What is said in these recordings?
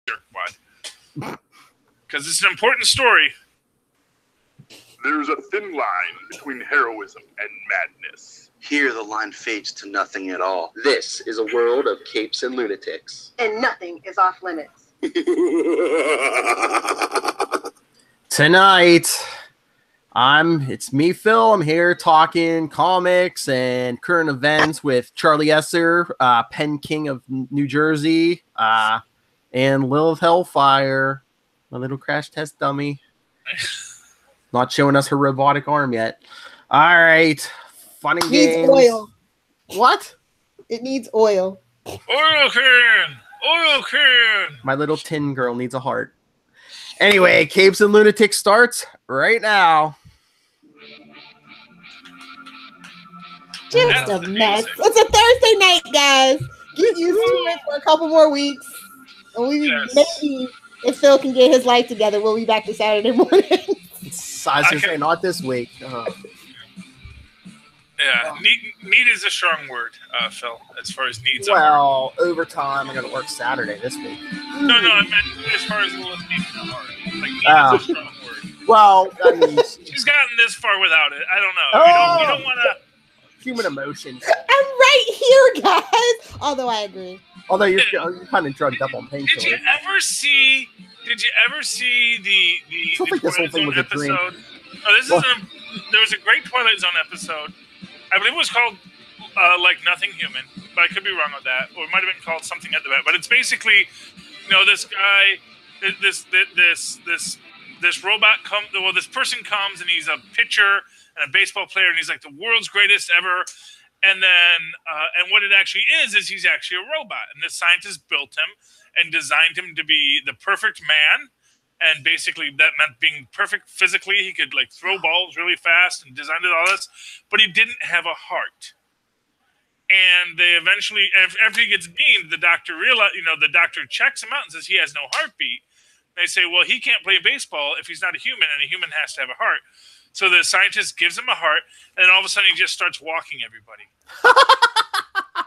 jerkwad. Because it's an important story. There's a thin line between heroism and madness. Here the line fades to nothing at all. This is a world of capes and lunatics. And nothing is off limits. Tonight, it's me, Phil. I'm here talking comics and current events with Charlie Esser, Pen King of New Jersey, and Lilith Hellfire, my little crash test dummy. Not showing us her robotic arm yet. All right. Fun and games. Needs oil. What? It needs oil. Oil can! Oil can! My little tin girl needs a heart. Anyway, Capes and Lunatics starts right now. Just a mess. It's a Thursday night, guys. Get used to it for a couple more weeks. And maybe if Phil can get his life together, we'll be back to Saturday morning. I was say not this week. Yeah, need is a strong word, Phil, as far as needs are. Well, overtime, I'm going to work Saturday this week. No, I meant as far as Lilith needs are hard. Like, need is a strong word. Well, I mean, she's gotten this far without it. I don't know. You don't want to... Human emotions. I'm right here, guys. Although I agree. Although you're kind of drugged up on painkillers. Did you ever see the I think this whole thing was a dream. Oh, there was a great Twilight Zone episode. I believe it was called like Nothing Human, but I could be wrong on that, or it might have been called something at the back. But it's basically, this guy, this robot comes. Well, this person comes and he's a pitcher and a baseball player, and he's like the world's greatest ever. And then, and what it actually is he's actually a robot, and this scientist built him and designed him to be the perfect man. And basically that meant being perfect physically. He could like throw balls really fast and designed it all this, but he didn't have a heart. And they eventually, after he gets beamed, the doctor checks him out and says he has no heartbeat. They say, well, he can't play baseball if he's not a human, and a human has to have a heart. So the scientist gives him a heart, and then all of a sudden he just starts walking everybody.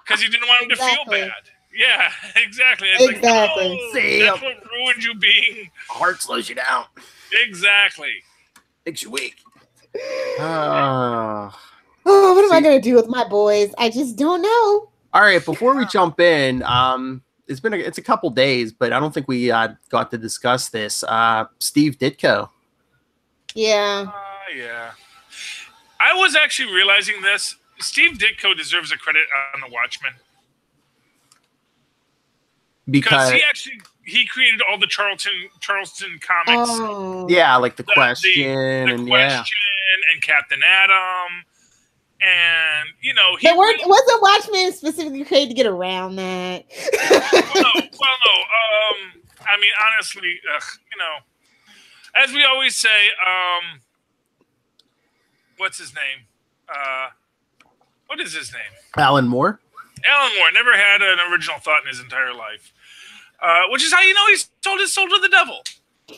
Because he didn't want him to feel bad. Yeah, exactly. It's exactly. Like, oh, that's what ruined you being. A heart slows you down. Exactly. Makes you weak. What am I going to do with my boys? I just don't know. All right, before we jump in, it's a couple days, but I don't think we got to discuss this. Steve Ditko. Yeah. Yeah. I was actually realizing this. Steve Ditko deserves a credit on The Watchmen. Because he created all the Charlton comics. Oh. Yeah, like the Question and Captain Atom, and wasn't Watchmen specifically created to get around that? no. I mean, honestly, as we always say, what's his name? What is his name? Alan Moore. Alan Moore never had an original thought in his entire life, which is how he's sold his soul to the devil.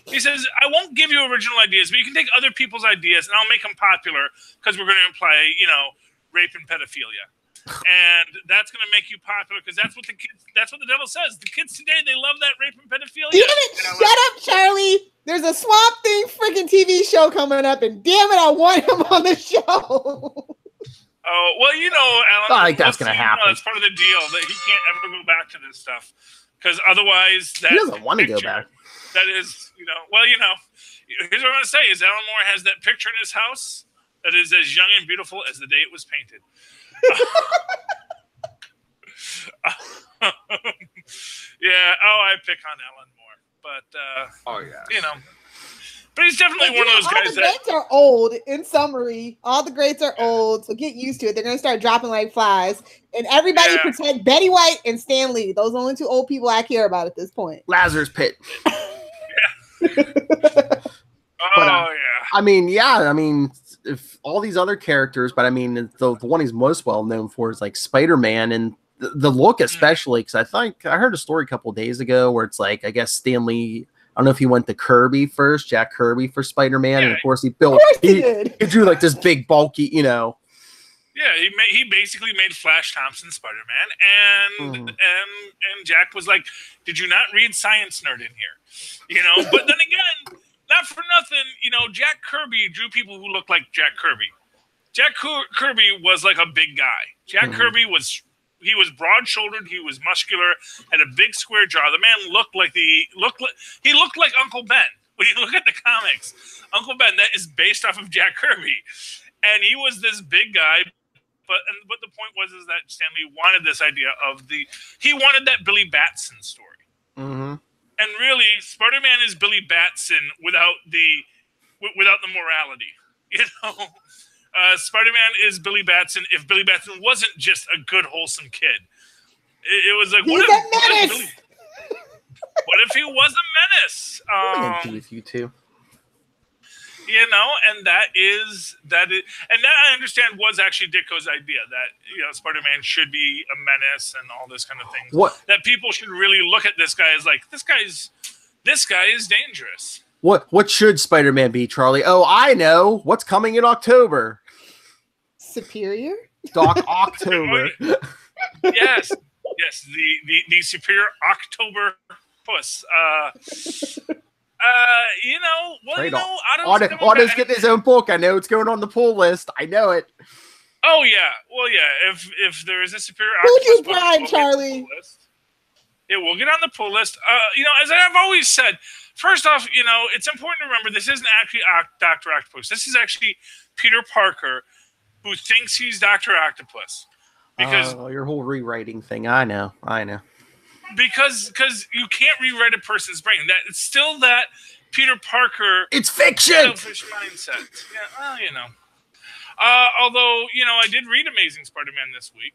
He says, I won't give you original ideas, but you can take other people's ideas and I'll make them popular because we're going to imply, rape and pedophilia. And that's going to make you popular because that's what the devil says. The kids today, they love that rape and pedophilia. Damn it, shut up, Charlie. There's a Swamp Thing freaking TV show coming up, and damn it, I want him on the show. Oh, well, Alan, I think that's going to happen. That's part of the deal, that he can't ever go back to this stuff. Because otherwise, he doesn't want to go back. That is, here's what I'm going to say is Alan Moore has that picture in his house that is as young and beautiful as the day it was painted. Yeah, I pick on Alan Moore. But, but he's definitely one of those guys that... All the greats are old, in summary. All the greats are old, so get used to it. They're going to start dropping like flies. And everybody protect Betty White and Stan Lee. Those are the only two old people I care about at this point. Lazarus Pit. Yeah. I mean, if all these other characters, but I mean, the one he's most well known for is like Spider-Man, and the look especially, because I think I heard a story a couple of days ago where it's like, I guess Stan Lee, I don't know if he went to Kirby first, Jack Kirby for Spider-Man, and of course he drew like this big bulky, Yeah, he basically made Flash Thompson Spider-Man, and Jack was like, "Did you not read Science Nerd in here?" You know. But then again, not for nothing, you know, Jack Kirby drew people who looked like Jack Kirby. Jack Kirby was like a big guy. Jack Kirby was broad-shouldered, he was muscular, had a big square jaw. The man looked like Uncle Ben. When you look at the comics, Uncle Ben, that is based off of Jack Kirby, and he was this big guy. But the point was that Stan Lee wanted this idea of he wanted that Billy Batson story, and really Spider-Man is Billy Batson without the morality. You know, Spider-Man is Billy Batson if Billy Batson wasn't just a good wholesome kid. It was like what if he was a menace? I'm gonna do with you too. You know, and that I understand was actually Ditko's idea that, you know, Spider-Man should be a menace and all this kind of thing. That people should really look at this guy as like, this guy is dangerous. What should Spider-Man be, Charlie? Oh, I know. What's coming in October? Superior? Doc October. Yes. The Superior October Puss. You know, well, right, you know, Otto's getting his own book. I know it's going on the pull list. I know it. Oh yeah, well yeah. If there is a Superior Octopus, you bribe, Charlie? It will get on the pull list. You know, as I've always said, first off, you know, it's important to remember this isn't actually Dr. Octopus. This is actually Peter Parker, who thinks he's Dr. Octopus. Because your whole rewriting thing. I know. Because you can't rewrite a person's brain. That it's still that Peter Parker. It's fiction. Selfish mindset. Yeah, well, you know. Although, you know, I did read Amazing Spider-Man this week.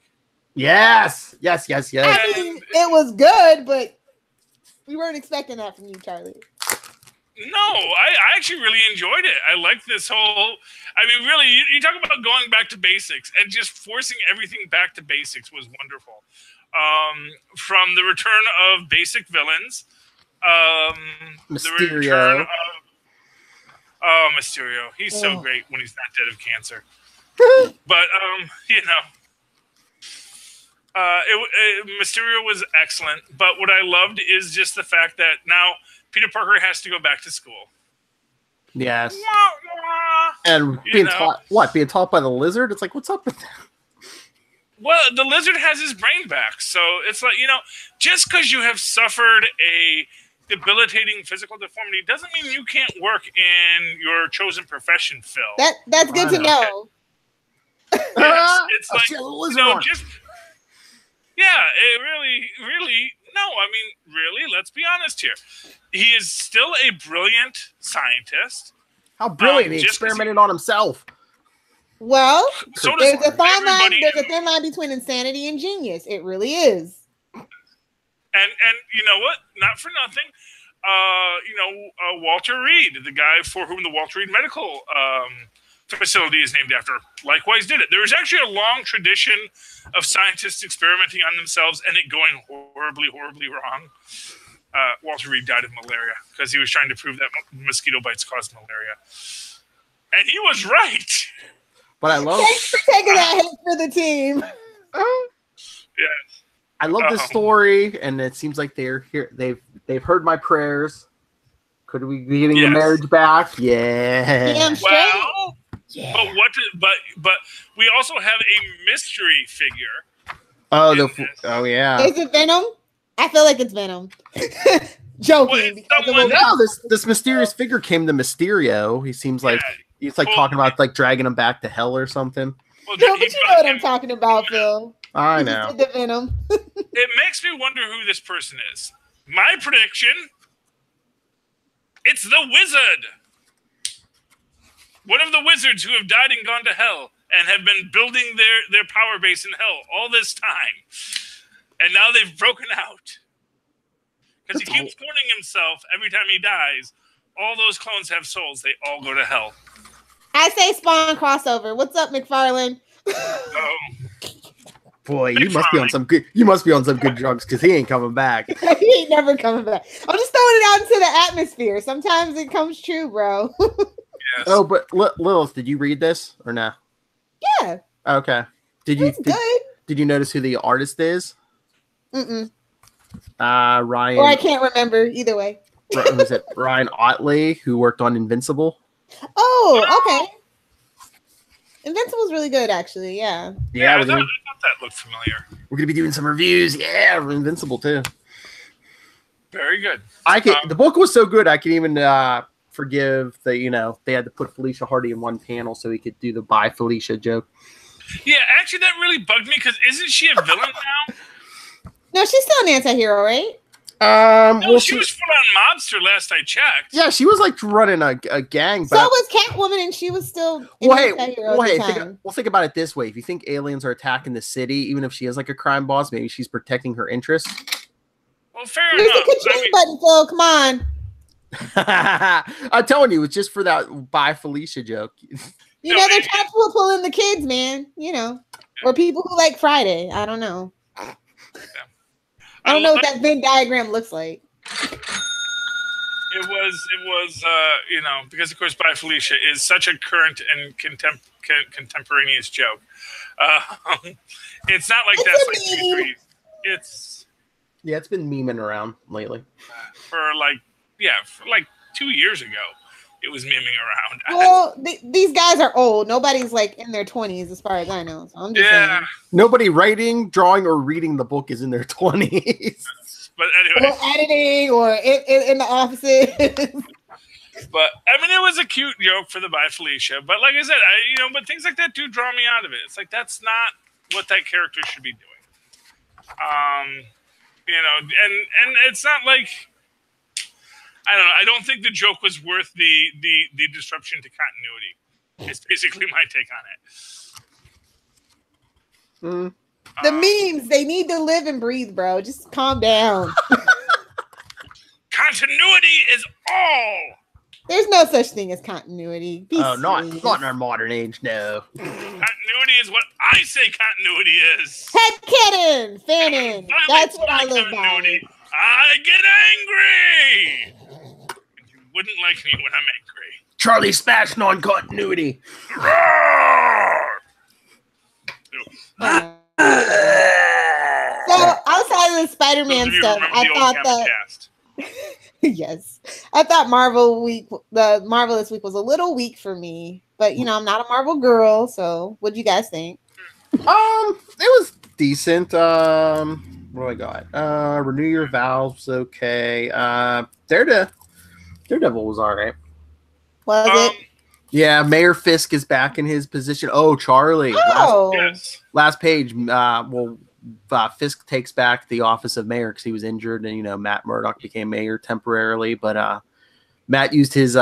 Yes. I mean, it was good, but we weren't expecting that from you, Charlie. No, I actually really enjoyed it. I like this whole. I mean, really, you talk about going back to basics and just forcing everything back to basics was wonderful. From the return of basic villains, Mysterio. The return of Mysterio. He's so great when he's not dead of cancer. But you know, Mysterio was excellent. But what I loved is just the fact that now Peter Parker has to go back to school. Yes. And being taught by the Lizard? It's like, what's up with that? Well, the Lizard has his brain back. So it's like, you know, just because you have suffered a debilitating physical deformity doesn't mean you can't work in your chosen profession, Phil. That's good to know. Yes, it's like, you know, just... Yeah, it really... No, I mean, really, let's be honest here. He is still a brilliant scientist. How brilliant! He experimented on himself. Well, so there's a fine line. There's a thin line between insanity and genius. It really is. And you know what? Not for nothing. You know, Walter Reed, the guy for whom the Walter Reed Medical Facility is named after, likewise did it. There is actually a long tradition of scientists experimenting on themselves and it going horribly, horribly wrong. Walter Reed died of malaria because he was trying to prove that mosquito bites cause malaria. And he was right. But I love... Thanks for taking that hit for the team. Yes. I love this story, and it seems like they're here. They've heard my prayers. Could we be getting the marriage back? Yeah. Damn straight. Well, yeah. But we also have a mystery figure. Oh, yeah. Is it Venom? I feel like it's Venom. Joking. This mysterious figure came to Mysterio. He seems like he's like talking about like dragging him back to hell or something. Well, no, but you know what I'm talking about, Phil. I know. The Venom. It makes me wonder who this person is. My prediction: it's the Wizard. One of the wizards who have died and gone to hell and have been building their power base in hell all this time. And now they've broken out. Because he keeps cloning himself every time he dies. All those clones have souls. They all go to hell. I say Spawn crossover. What's up, McFarlane? Oh. Boy, you must be on some good drugs because he ain't coming back. He ain't never coming back. I'm just throwing it out into the atmosphere. Sometimes it comes true, bro. Yes. Oh, but Lilith, did you read this or no? Yeah. Okay. Did you notice who the artist is? Mm-mm. Ryan. Or I can't remember either way. Was it Ryan Otley who worked on Invincible? Oh, okay. Invincible's really good, actually. Yeah. Yeah, I thought that looked familiar. we're gonna be doing some reviews. Yeah, for Invincible too. Very good. The book was so good I can even forgive the they had to put Felicia Hardy in one panel so he could do the bye Felicia joke. Yeah, actually, that really bugged me because isn't she a villain now? No, she's still an anti-hero, right? No, she was full-on mobster last I checked. Yeah, she was like running a gang. So was Catwoman, and she was still an anti-hero at the time. Think about it this way: if you think aliens are attacking the city, even if she is like a crime boss, maybe she's protecting her interests. Well, fair There's enough. a control button, Phil. Come on. I'm telling you, it's just for that bye Felicia joke. They're trying to pull in the kids, man. Or people who like Friday. I don't know. I don't know what that Venn diagram looks like. It was because of course bye Felicia is such a current and contemporaneous joke. It's not like that's like 2 3. It's been memeing around lately. For like 2 years ago. It was memeing around. Well, these guys are old. Nobody's like in their 20s, as far as I know. So I'm just saying. Nobody writing, drawing, or reading the book is in their 20s. But anyway, or editing, or in the offices. But I mean, it was a cute joke for the bye Felicia. But like I said, but things like that do draw me out of it. It's like that's not what that character should be doing. And it's not like. I don't know. I don't think the joke was worth the disruption to continuity. It's basically my take on it. The memes, they need to live and breathe, bro. Just calm down. Continuity is all. There's no such thing as continuity. Not in our modern age, no. Continuity is what I say continuity is. Headcanon, fanon. That's what I live by. I get angry. You wouldn't like me when I'm angry. Charlie smashing on continuity. So outside of the Spider-Man stuff, I thought that yes, I thought the Marvelous week was a little weak for me. But I'm not a Marvel girl, so what do you guys think? It was decent. What do I got? Renew Your Vows, okay. Daredevil was all right. Was it? Yeah, Mayor Fisk is back in his position. Oh, Charlie. Last page. Fisk takes back the office of mayor because he was injured, and Matt Murdock became mayor temporarily. But Matt used his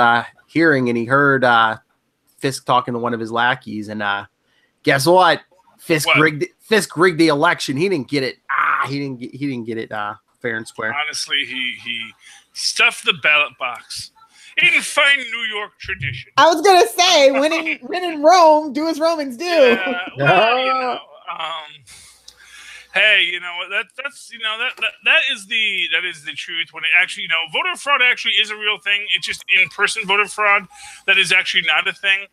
hearing, and he heard Fisk talking to one of his lackeys, and guess what? Fisk rigged the election. He didn't get it. He didn't get it fair and square. Honestly, he stuffed the ballot box. In fine New York tradition. I was gonna say, when in Rome, do as Romans do. Yeah, well, hey, that is the truth. When it actually, voter fraud actually is a real thing. It's just in-person voter fraud that is actually not a thing.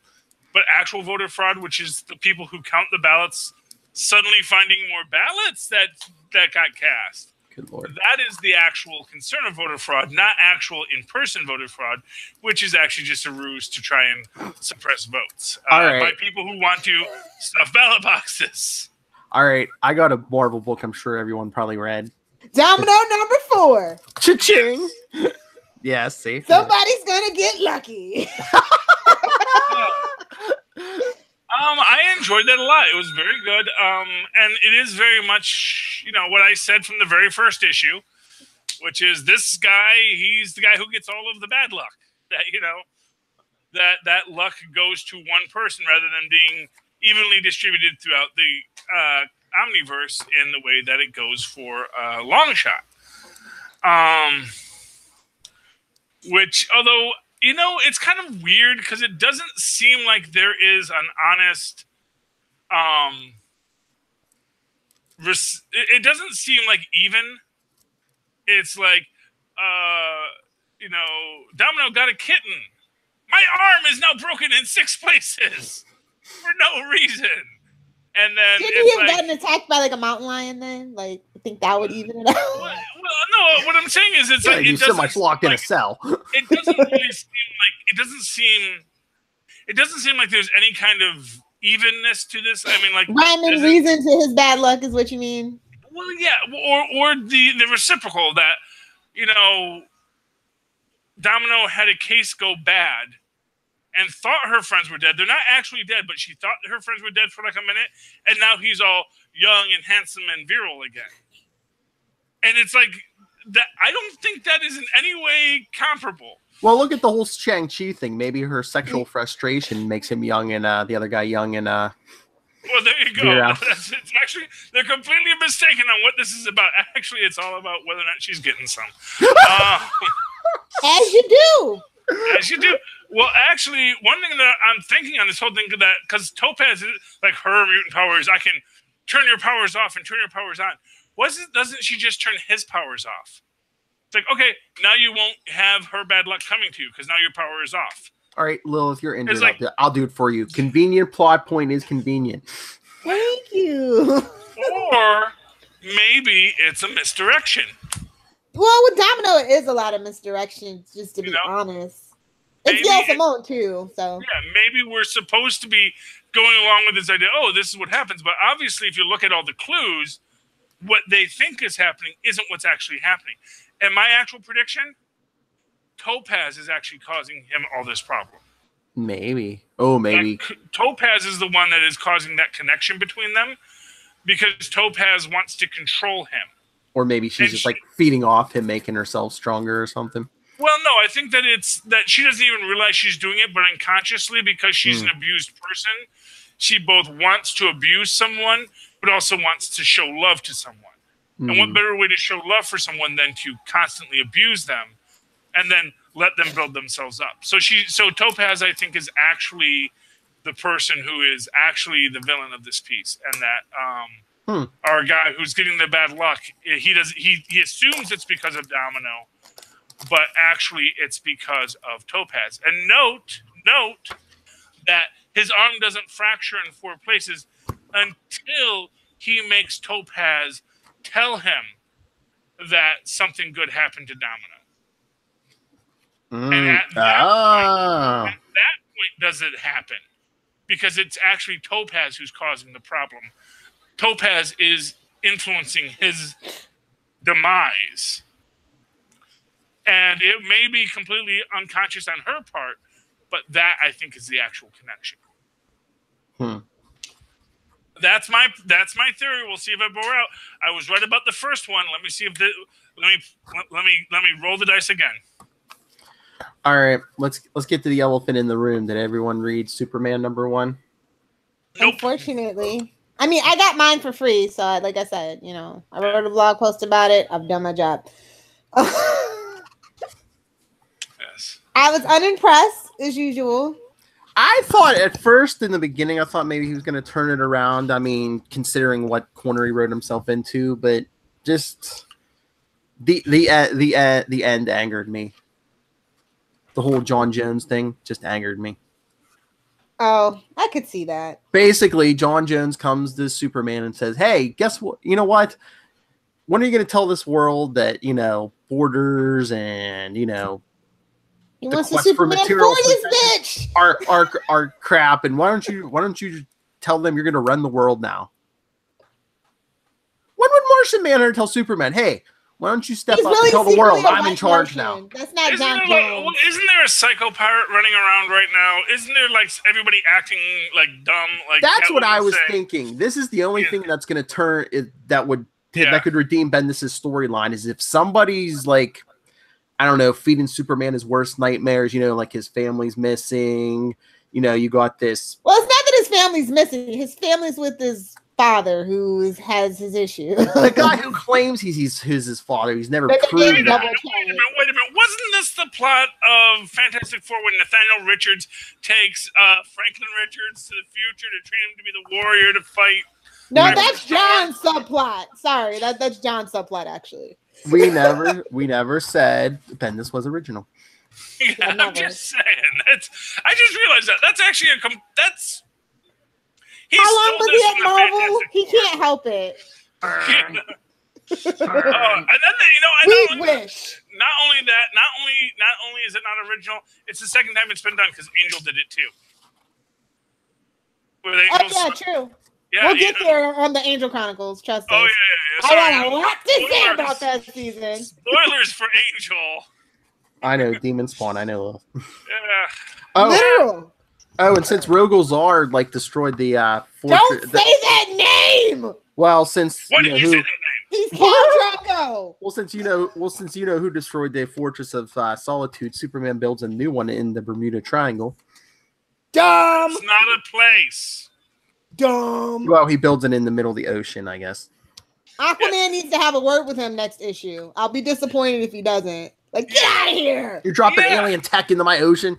But actual voter fraud, which is the people who count the ballots suddenly finding more ballots that got cast. Good Lord. That is the actual concern of voter fraud, not actual in-person voter fraud, which is actually just a ruse to try and suppress votes by people who want to stuff ballot boxes. All right, I got a Marvel book I'm sure everyone probably read. Domino number 4. Cha-ching! Yeah, safe. Somebody's gonna get lucky. I enjoyed that a lot. It was very good. And it is very much, what I said from the very first issue, which is this guy, he's the guy who gets all of the bad luck. That, that luck goes to one person rather than being evenly distributed throughout the Omniverse in the way that it goes for Longshot. Which, although... it's kind of weird because it doesn't seem like there is an honest, it doesn't seem like even. It's like, Domino got a kitten. My arm is now broken in 6 places for no reason. And then shouldn't he have gotten attacked by like a mountain lion then? Like, I think that would even it out. Well, no. What I'm saying is, it's like he's so much locked in a cell. It doesn't really seem like it doesn't seem like there's any kind of evenness to this. I mean, like rhyme and reason to his bad luck is what you mean. Well, yeah, or the reciprocal that Domino had a case go bad and thought her friends were dead. They're not actually dead, but she thought her friends were dead for like a minute, and now he's all young and handsome and virile again. And it's like that. I don't think that is in any way comparable. Well, look at the whole Shang-Chi thing. Maybe her sexual frustration makes him young and the other guy young and Well, there you go. It's actually, they're completely mistaken on what this is about. Actually, it's all about whether or not she's getting some. As you do. As you do. Well, actually, one thing that I'm thinking on this whole thing, that because Topaz, like her mutant powers, I can turn your powers off and turn your powers on. Doesn't she just turn his powers off? It's like, okay, now you won't have her bad luck coming to you because now your power is off. All right, Lilith, you're injured. Like, I'll do it for you. Convenient plot point is convenient. Thank you. Or maybe it's a misdirection. Well, with Domino, it is a lot of misdirection, just to be honest. It's Gail Simone, too. So yeah, maybe we're supposed to be going along with this idea, oh, this is what happens. But obviously, if you look at all the clues, what they think is happening isn't what's actually happening. And my actual prediction, Topaz is actually causing him all this problem. Maybe. Oh, maybe. Topaz is the one that is causing that connection between them because Topaz wants to control him. Or maybe she's just like feeding off him, making herself stronger or something. Well, no, I think that it's that she doesn't even realize she's doing it, but unconsciously, because she's an abused person, she both wants to abuse someone, but also wants to show love to someone. And what better way to show love for someone than to constantly abuse them and then let them build themselves up? So Topaz, I think, is actually the person who is actually the villain of this piece, and that our guy who's getting the bad luck, he assumes it's because of Domino, but actually it's because of Topaz. And note that his arm doesn't fracture in 4 places until he makes Topaz tell him that something good happened to Domino. And at that point does it happen. Because it's actually Topaz who's causing the problem. Topaz is influencing his demise. And it may be completely unconscious on her part, but that, I think, is the actual connection. That's my theory. We'll see if I bore out. I was right about the first one. Let me see if let me roll the dice again. All right, let's get to the elephant in the room. Did everyone read Superman #1? Nope. Unfortunately. I mean, I got mine for free, so like I said, I wrote a blog post about it. I've done my job. Yes. I was unimpressed, as usual. I thought at first, in the beginning, I thought maybe he was going to turn it around. I mean, considering what corner he wrote himself into, but just the end angered me. The whole John Jones thing just angered me. Oh, I could see that. Basically, John Jones comes to Superman and says, hey, guess what? You know what? When are you going to tell this world that, borders and, he wants to Superman for this bitch are crap, and why don't you tell them you're going to run the world now? When would Martian Manhunter tell Superman, hey, why don't you step up and tell the world I'm in charge now? That's not John Jones. Isn't there a psycho pirate running around right now? Isn't there like everybody acting like dumb? Like that's what I was thinking. This is the only thing that's going to turn it that could redeem Bendis' storyline is if somebody's like, I don't know, feeding Superman his worst nightmares. Like his family's missing. You got this. Well, it's not that his family's missing. His family's with his father who has his issue. The guy who claims he's his father. He's never proved that. Wait a minute. Wasn't this the plot of Fantastic Four when Nathaniel Richards takes Franklin Richards to the future to train him to be the warrior to fight? No, that's John's subplot. Sorry, that's John's subplot, actually. We never said Bendis was original. Yeah, I'm just saying. I just realized that. That's actually How long was he at Marvel? He can't help it. And then we wish. Not only is it not original, it's the second time it's been done because Angel did it too. Yeah, true. Yeah, we'll get there on the Angel Chronicles. Trust us. Oh yeah. Sorry. I got a lot to say about that season. Spoilers for Angel. I know Demon Spawn. I know. Yeah. Oh, and since Rogolzar destroyed the fortress, don't say that name. Well, since what did you say that name? He's Khal Drogo. Well, since you know who destroyed the Fortress of Solitude, Superman builds a new one in the Bermuda Triangle. Dumb. It's not a place. Dumb. Well, he builds it in the middle of the ocean, I guess. Aquaman needs to have a word with him next issue. I'll be disappointed if he doesn't. Get out of here! You're dropping alien tech into my ocean.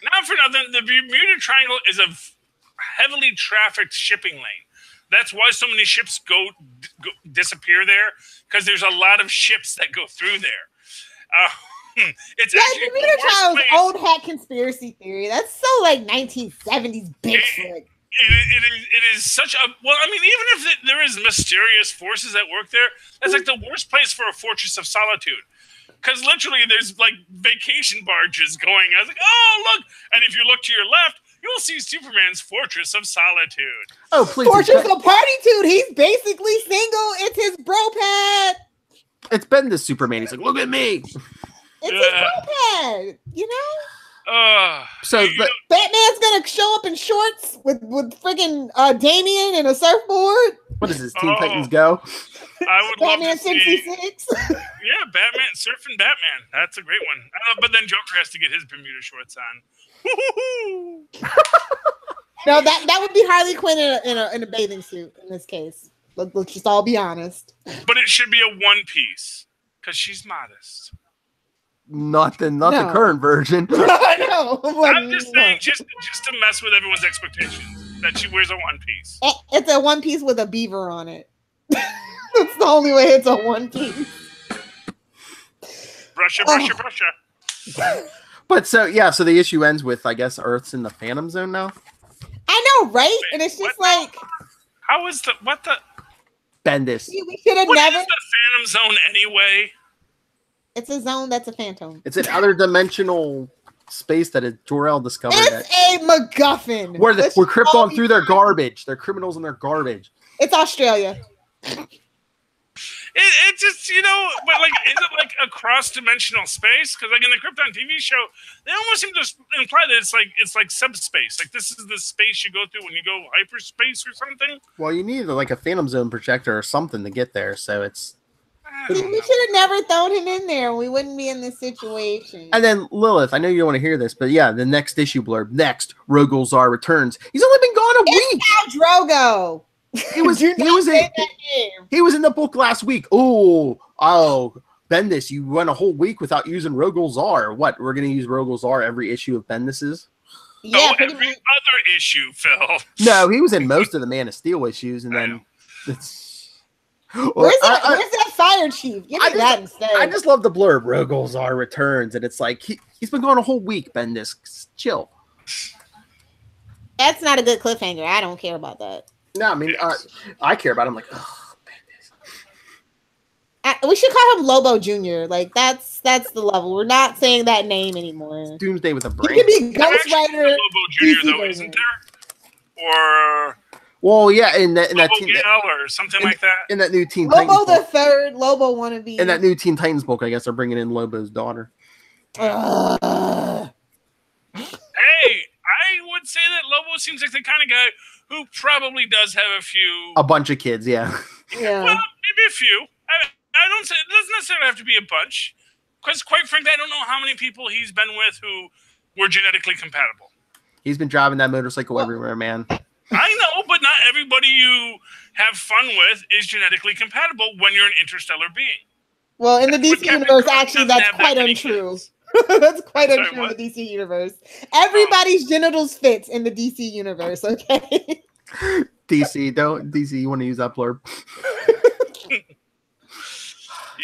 Not for nothing, the Bermuda Triangle is a heavily trafficked shipping lane. That's why so many ships go disappear there, because there's a lot of ships that go through there. It's actually Bermuda Triangle's old hat conspiracy theory. That's so 1970s Bigfoot. It is such a even if there is mysterious forces at work there, that's the worst place for a Fortress of Solitude. Because literally there's vacation barges going. I was like, oh look, and if you look to your left, you'll see Superman's Fortress of Solitude. Oh please, Fortress of Partytude. He's basically single. It's his bro pad. It's been the Superman. He's like, look at me. It's his bro pad. So Batman's gonna show up in shorts with friggin' Damian and a surfboard. What does this Teen Titans Go? I would Batman love to see 66. Yeah, Batman surfing Batman. That's a great one. But then Joker has to get his Bermuda shorts on. No, that would be Harley Quinn in a bathing suit in this case. Let's just all be honest. But it should be a one piece because she's modest. Not the current version. I know. I'm just saying, just to mess with everyone's expectations, that she wears a one piece. It's a one piece with a beaver on it. That's the only way it's a one piece. Brusha. But so the issue ends with, I guess, Earth's in the Phantom Zone now. I know, right? And it's just how is the Bendis? We should have never. What is the Phantom Zone anyway? It's a zone that's a phantom. It's an other dimensional space that Jor-El discovered. It's a MacGuffin. Where Krypton threw their garbage. They're criminals in their garbage. It's Australia. It just, but is it a cross-dimensional space? Because in the Krypton TV show, they almost seem to imply that it's like subspace. This is the space you go through when you go hyperspace or something. Well, you need a Phantom Zone projector or something to get there, so it's... We should have never thrown him in there. We wouldn't be in this situation. And then Lilith, I know you don't want to hear this, but yeah, the next issue blurb. Next, Rogolzar returns. He's only been gone a week. Khal Drogo. He was in the book last week. Oh, Bendis, you went a whole week without using Rogolzar. What? We're gonna use Rogolzar every issue of Bendis's? Yeah, every other issue, Phil. No, he was in most of the Man of Steel issues, and then where's that fire chief? Give me that instead. I just love the blurb. Rogolzar returns, and it's like he's been gone a whole week. Bendis, chill. That's not a good cliffhanger. I don't care about that. No, I mean, I care about him. We should call him Lobo Jr. That's the level. We're not saying that name anymore. Doomsday with a brain. He could be Ghost Rider. Lobo Jr. though, isn't there? Or well, yeah, in that or something like that. In that new Teen Titans. Lobo the third. Lobo wannabe. In that new Teen Titans book, I guess they're bringing in Lobo's daughter. Hey, I would say that Lobo seems like the kind of guy who probably does have a bunch of kids, yeah. Yeah. Well, maybe a few. I don't say it doesn't necessarily have to be a bunch, because quite frankly, I don't know how many people he's been with who were genetically compatible. He's been driving that motorcycle everywhere, man. I know, but not everybody you have fun with is genetically compatible when you're an interstellar being. Well, in the DC universe, actually, that's quite untrue. That's quite untrue in the DC universe. Everybody's genitals fits in the DC universe, okay? DC, you want to use that blurb?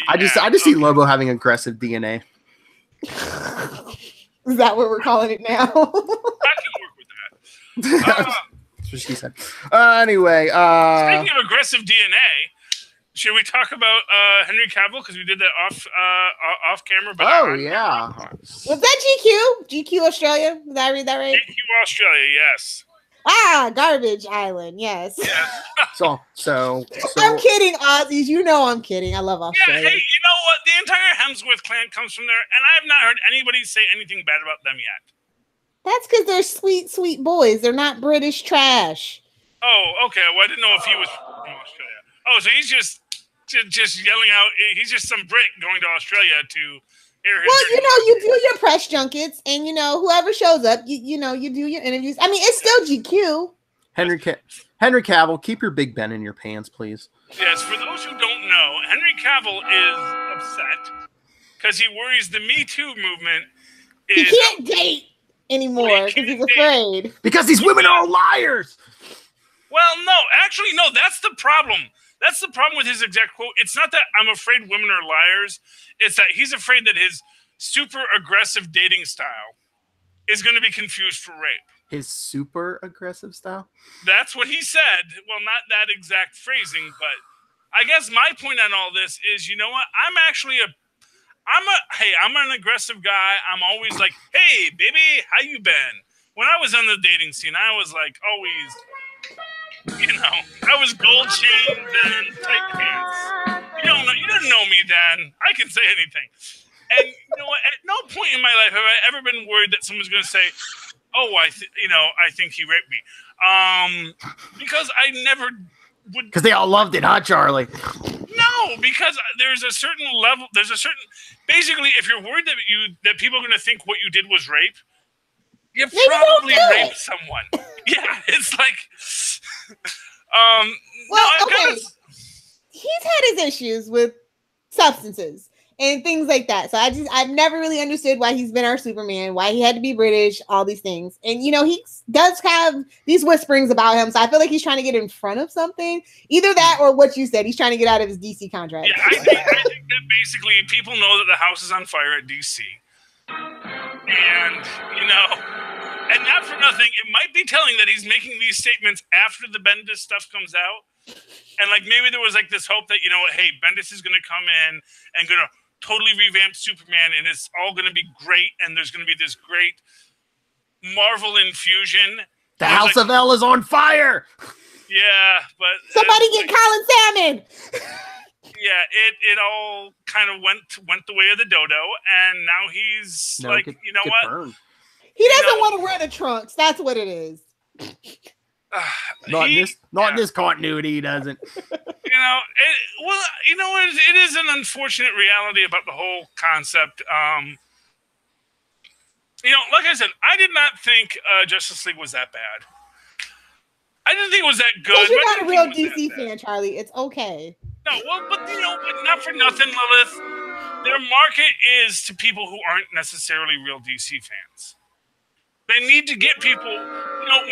I just see Lobo having aggressive DNA. Is that what we're calling it now? I can work with that. what she said. Anyway, speaking of aggressive DNA, should we talk about Henry Cavill because we did that off camera? But yeah. Was that GQ? GQ Australia? Did I read that right? GQ Australia, yes. Garbage Island, yes. Yeah. so I'm kidding, Aussies. You know I'm kidding. I love Australia. Yeah, hey, you know what? The entire Hemsworth clan comes from there, and I have not heard anybody say anything bad about them yet. That's because they're sweet, sweet boys. They're not British trash. Oh, okay. Well, I didn't know if he was from Australia. Oh, so he's just yelling out. He's just some Brit going to Australia to air his. Well, you do your press junkets, and whoever shows up, you do your interviews. I mean, it's still GQ. Henry Cavill, keep your Big Ben in your pants, please. Yes, for those who don't know, Henry Cavill is upset because he worries the Me Too movement He can't date anymore because he's afraid. Because these women are all liars. Well, no, actually, no, that's the problem. That's the problem with his exact quote. It's not that I'm afraid women are liars. It's that he's afraid that his super aggressive dating style is going to be confused for rape. His super aggressive style? That's what he said. Well, not that exact phrasing, but I guess my point on all this is, you know what? I'm an aggressive guy. I'm always like, hey, baby, how you been? When I was on the dating scene, I was like always, I was gold chains and tight pants. You didn't know me then. I can say anything. And you know what? At no point in my life have I ever been worried that someone's going to say, "Oh, I think he raped me," because I never would. Because they all loved it, huh, Charlie? No, because there's a certain level. Basically, if you're worried that people are going to think what you did was rape, you probably raped someone. Yeah, it's like, he's had his issues with substances and things like that. So I've never really understood why he's been our Superman, why he had to be British, all these things. And, he does have these whisperings about him. So I feel like he's trying to get in front of something. Either that or what you said, he's trying to get out of his DC contract. Yeah, I think that basically people know that the house is on fire at DC. And, and not for nothing, it might be telling that he's making these statements after the Bendis stuff comes out. And maybe there was this hope that, hey, Bendis is going to come in and going to totally revamp Superman and it's all going to be great. And there's going to be this great Marvel infusion. The House of L is on fire. Yeah, but somebody get Colin Salmon. Yeah, it all kind of went the way of the dodo, and now he's what? Burned. He doesn't want to wear the trunks. That's what it is. Not in this continuity, he doesn't. It is an unfortunate reality about the whole concept. Like I said, I did not think Justice League was that bad. I didn't think it was that good. Because you're not a real DC fan, Charlie. It's okay. No, well, but not for nothing, Lilith. Their market is to people who aren't necessarily real DC fans. They need to get people.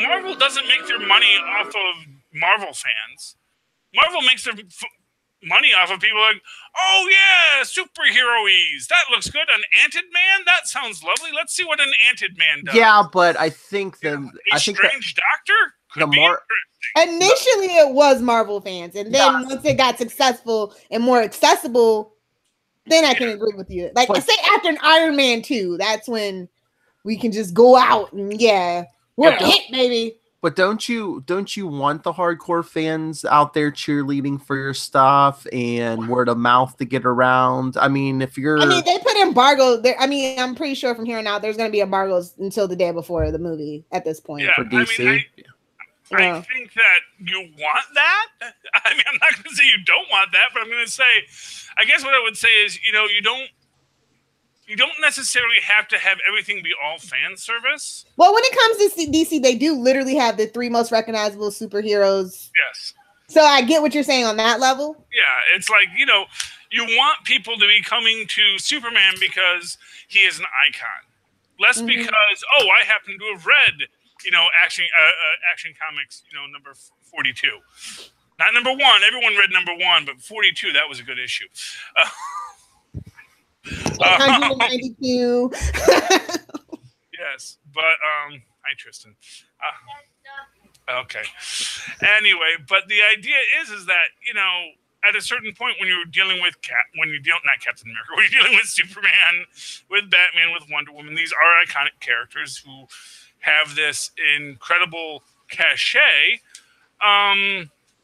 Marvel doesn't make their money off of Marvel fans. Marvel makes their money off of people like, oh yeah, superhero-ies. That looks good. An Anted Man? That sounds lovely. Let's see what an Anted Man does. Yeah, but I think Strange Doctor? Initially, it was Marvel fans, and then once it got successful and more accessible, then I can agree with you. Say after an Iron Man 2, that's when we can just go out and we're a hit, baby. But don't you want the hardcore fans out there cheerleading for your stuff and word of mouth to get around? I mean, they put embargo there. I mean, I'm pretty sure from here on out, there's going to be embargoes until the day before the movie at this point. Yeah, for DC. I think that you want that. I mean, I'm not going to say you don't want that, but I'm going to say, I guess what I would say is, you don't necessarily have to have everything be all fan service. Well, when it comes to DC, they do literally have the 3 most recognizable superheroes. Yes. So I get what you're saying on that level. Yeah, it's like, you want people to be coming to Superman because he is an icon. Less because, I happen to have read, Action Comics, number 42. Not number 1. Everyone read number 1, but 42, that was a good issue. 192. Yes, but hi Tristan. Okay. Anyway, but the idea is that, you know, at a certain point when you're dealing with not Captain America, when you're dealing with Superman, with Batman, with Wonder Woman, these are iconic characters who have this incredible cachet.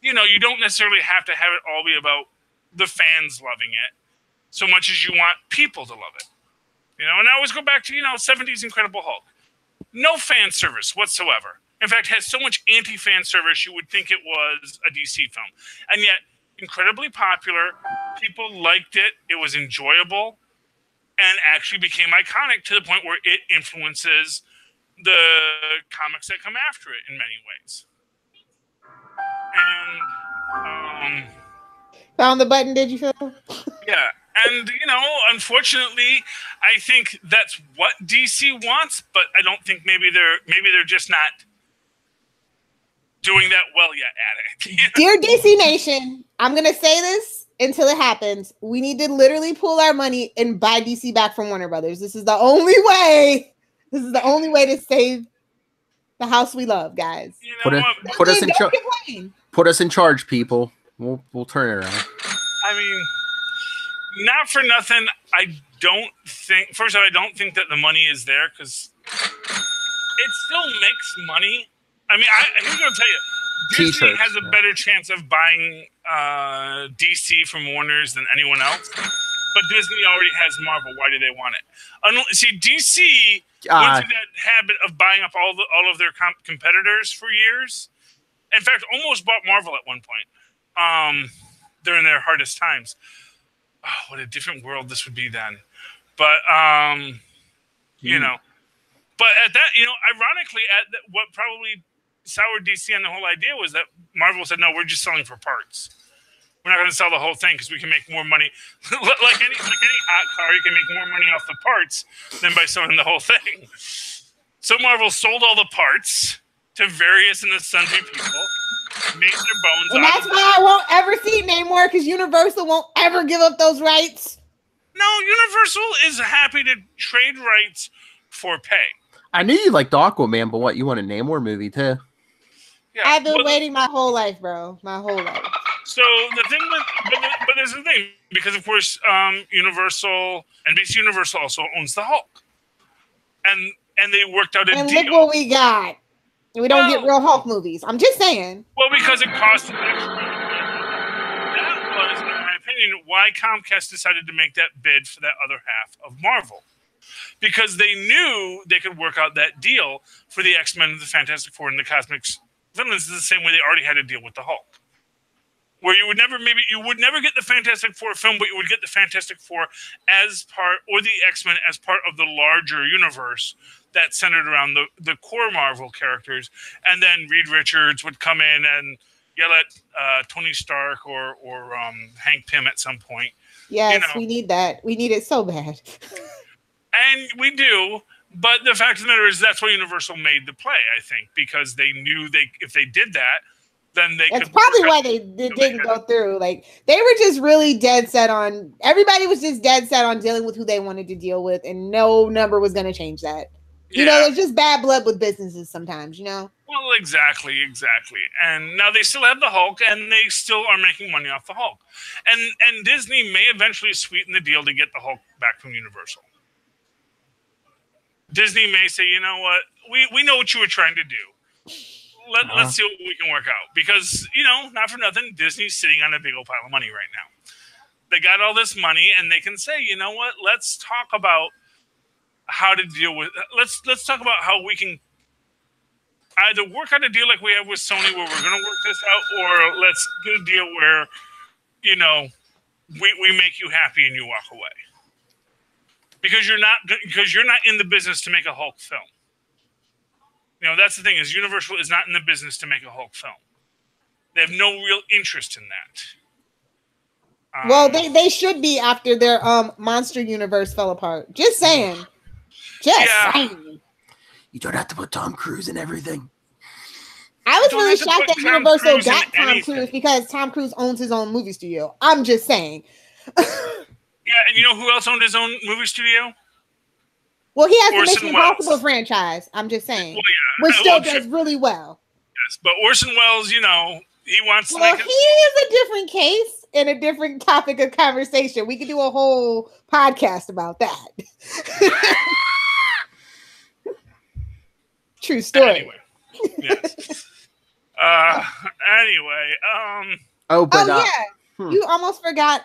You know, you don't necessarily have to have it all be about the fans loving it so much as you want people to love it. You know, and I always go back to, 70s Incredible Hulk. No fan service whatsoever. In fact, has so much anti-fan service you would think it was a DC film. And yet, incredibly popular. People liked it. It was enjoyable and actually became iconic to the point where it influences the comics that come after it in many ways. And found the button, did you, Phil? Yeah. And, unfortunately, I think that's what DC wants, but I don't think maybe they're just not doing that well yet at it. Dear DC Nation, I'm going to say this until it happens. We need to literally pull our money and buy DC back from Warner Brothers. This is the only way. This is the only way to save the house we love, guys. Put us in charge, people. We'll turn it around. I mean, not for nothing. I don't think that the money is there because it still makes money. I mean, here's what I'll tell you. Disney has a better chance of buying DC from Warner's than anyone else. But Disney already has Marvel. Why do they want it? See, DC went through that habit of buying up all of their competitors for years. In fact, almost bought Marvel at one point during their hardest times. Oh, what a different world this would be then. But, but at that, ironically, what probably soured DC on the whole idea was that Marvel said, no, we're just selling for parts. We're not going to sell the whole thing because we can make more money. like any hot car, you can make more money off the parts than by selling the whole thing. So Marvel sold all the parts to various and sundry people, made their bones. And that's why I won't ever see it anymore, because Universal won't ever give up those rights. No, Universal is happy to trade rights for pay. I knew you liked Aquaman, but what, you want a Namor movie too? Yeah, I've been waiting my whole life, bro. My whole life. So the thing but there's the thing, because of course NBC Universal also owns the Hulk. And they worked out a deal. And look what we got. We don't get real Hulk movies. I'm just saying. Well, because it cost an extra money. That was, in my opinion, why Comcast decided to make that bid for that other half of Marvel. Because they knew they could work out that deal for the X-Men, the Fantastic Four, and the Cosmic Villains the same way they already had to deal with the Hulk. Where you would never get the Fantastic Four film, but you would get the Fantastic Four as part, or the X-Men as part of the larger universe that centered around the core Marvel characters. And then Reed Richards would come in and yell at Tony Stark or Hank Pym at some point. Yes, we need that. We need it so bad. And we do. But the fact of the matter is that's why Universal made the play, I think, because they knew if they did that, then they That's probably why they didn't go through. Like, they were just really dead set on, everybody was just dead set on dealing with who they wanted to deal with, and no number was going to change that. Yeah. There's just bad blood with businesses sometimes, Well, exactly. And now they still have the Hulk, and they still are making money off the Hulk. And Disney may eventually sweeten the deal to get the Hulk back from Universal. Disney may say, you know what, we know what you were trying to do. Let's see what we can work out. Because, not for nothing, Disney's sitting on a big old pile of money right now. They got all this money, and they can say, you know what, let's talk about how to deal with – let's talk about how we can either work out a deal like we have with Sony where we're going to work this out, or let's get a deal where, we make you happy and you walk away. Because you're not in the business to make a Hulk film. That's the thing, is Universal is not in the business to make a Hulk film. They have no real interest in that. Well, they should be after their monster universe fell apart. Just saying. Saying. You don't have to put Tom Cruise in everything. I was really shocked that Universal got Tom Cruise because Tom Cruise owns his own movie studio. I'm just saying. Yeah, and you know who else owned his own movie studio? Well, he has the Mission Impossible franchise. I'm just saying, which still does really well. Yes, but Orson Welles, he wants to Well, make he is a different case and a different topic of conversation. We could do a whole podcast about that. True story. Anyway, yes. Anyway, You almost forgot.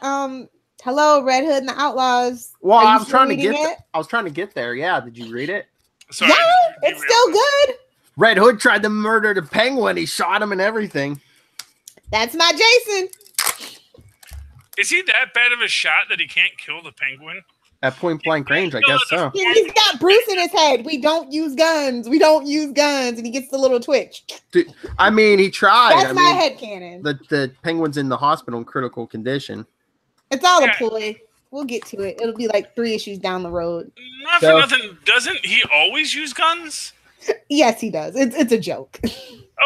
Hello, Red Hood and the Outlaws. Well, I was trying to get. I was trying to get there. Yeah, did you read it? Sorry, yeah, it's still good. Red Hood tried to murder the Penguin. He shot him and everything. That's my Jason. Is he that bad of a shot that he can't kill the Penguin? At point blank range, I guess so. He's got Bruce in his head. We don't use guns. We don't use guns. And he gets the little twitch. Dude, I mean, he tried. That's my headcanon. The Penguin's in the hospital in critical condition. It's all a ploy. We'll get to it. It'll be like 3 issues down the road. Not for nothing. Doesn't he always use guns? Yes, he does. It's a joke.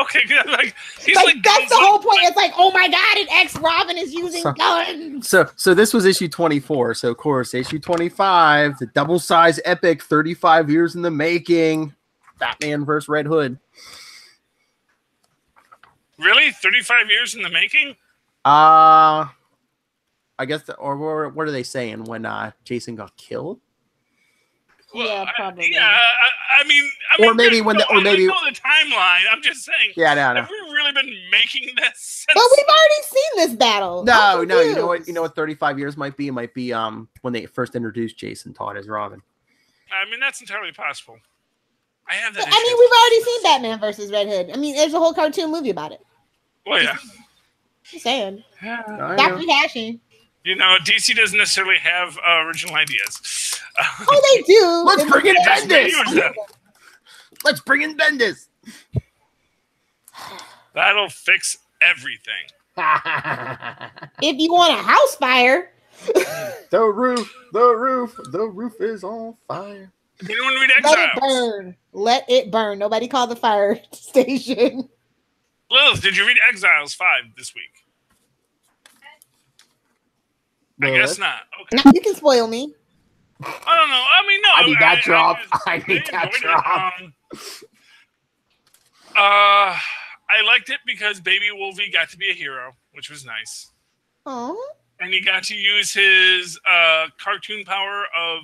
Okay, he's that's the whole point. It's like, oh my god, an ex-Robin is using guns. So this was issue 24. So of course, issue 25, the double-size epic, 35 years in the making, Batman versus Red Hood. Really, 35 years in the making? I guess, or what are they saying when Jason got killed? Well, yeah, probably. Yeah, I mean, or maybe when I know the timeline. I'm just saying. Yeah, no. Have we really been making this? But we've already seen this battle. No. You know what? 35 years might be. It might be when they first introduced Jason Todd as Robin. I mean, that's entirely possible. I have that. I mean, we've already seen Batman versus Red Hood. I mean, there's a whole cartoon movie about it. Well, yeah. Just saying. Yeah. Stop rehashing. DC doesn't necessarily have original ideas. Oh, they do. Let's bring in Bendis. Let's bring in Bendis. That'll fix everything. If you want a house fire. The roof is on fire. Anyone read Exiles? Let it burn. Let it burn. Nobody call the fire station. Lilith, did you read Exiles 5 this week? I guess not. Okay. No, you can spoil me. I don't know. I mean, no. I need that drop. I need that drop. I liked it because Baby Wolvie got to be a hero, which was nice. Oh. And he got to use his cartoon power of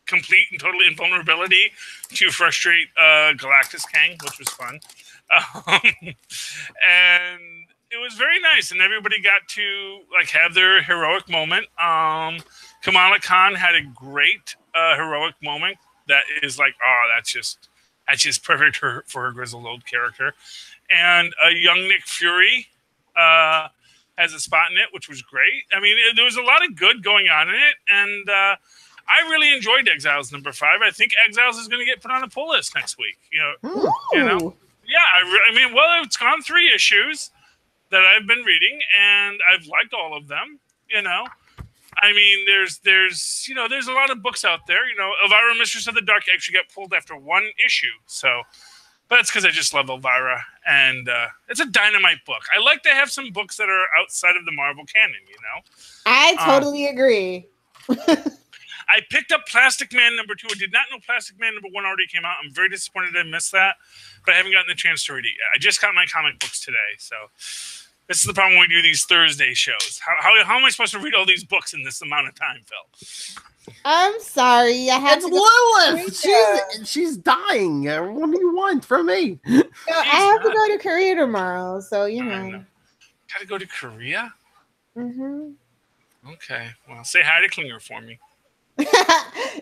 complete and total invulnerability to frustrate Galactus Kang, which was fun. And it was very nice, and everybody got to have their heroic moment. Kamala Khan had a great heroic moment that is that's just perfect for her grizzled old character. And young Nick Fury has a spot in it, which was great. I mean, there was a lot of good going on in it, and I really enjoyed Exiles number 5. I think Exiles is going to get put on the pull list next week. Yeah. I mean, it's gone 3 issues that I've been reading, and I've liked all of them. I mean, there's a lot of books out there. Elvira, Mistress of the Dark actually got pulled after 1 issue. So, but that's because I just love Elvira, and it's a dynamite book. I like to have some books that are outside of the Marvel canon. I totally agree. I picked up Plastic Man number 2. I did not know Plastic Man number 1 already came out. I'm very disappointed I missed that, but I haven't gotten the chance to read it yet. I just got my comic books today, so this is the problem when we do these Thursday shows. How am I supposed to read all these books in this amount of time, Phil? I'm sorry. I have It's Lilith. She's dying. What do you want from me? I have to go to Korea tomorrow, so Gotta go to Korea? Mm-hmm. Okay. Well, say hi to Klinger for me.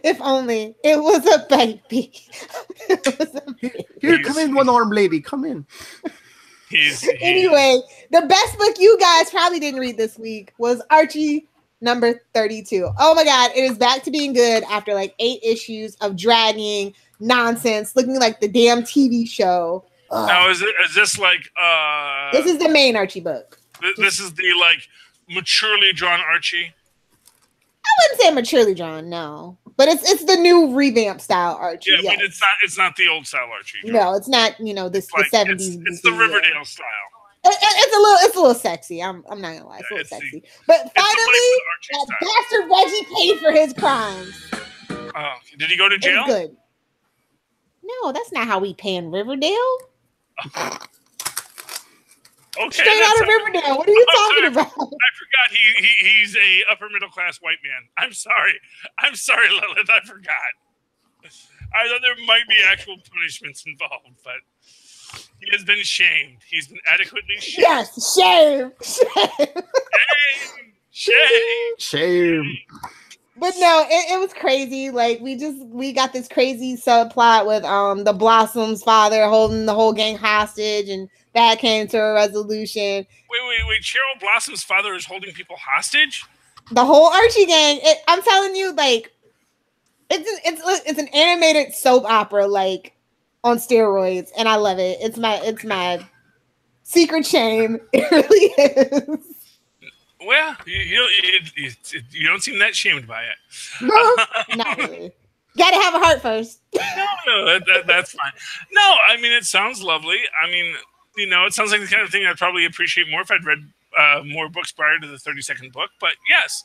If only it was a baby. Here, come in, one-armed lady. Come in. Anyway, the best book you guys probably didn't read this week was Archie number 32. Oh my god, it is back to being good after 8 issues of dragging nonsense, looking like the damn TV show. Now, is this this is the main Archie book. This is the maturely drawn Archie? I wouldn't say maturely drawn, no. But it's the new revamp style Archie. Yeah, but it's not the old style Archie. No, it's not, the 70s. It's the Riverdale style. It's a little sexy. I'm not gonna lie, it's a little sexy. But finally, that bastard Reggie paid for his crimes. Did he go to jail? Good. No, that's not how we pay in Riverdale. Okay, Straight out of Riverdale. What are you talking about? I forgot he's a upper middle class white man. I'm sorry, Lilith. I forgot. I thought there might be actual punishments involved, but he has been shamed. He's been adequately shamed. Yes, shame. Shame. But no, it was crazy. Like we got this crazy subplot with the Blossom's father holding the whole gang hostage, and that came to a resolution. Wait! Cheryl Blossom's father is holding people hostage? The whole Archie gang. I'm telling you, like it's an animated soap opera, like on steroids, and I love it. It's my secret shame. It really is. Well, you don't seem that shamed by it. No, not really. Gotta have a heart first. No, that's fine. No, I mean, it sounds lovely. I mean, it sounds like the kind of thing I'd probably appreciate more if I'd read more books prior to the 32nd book. But yes.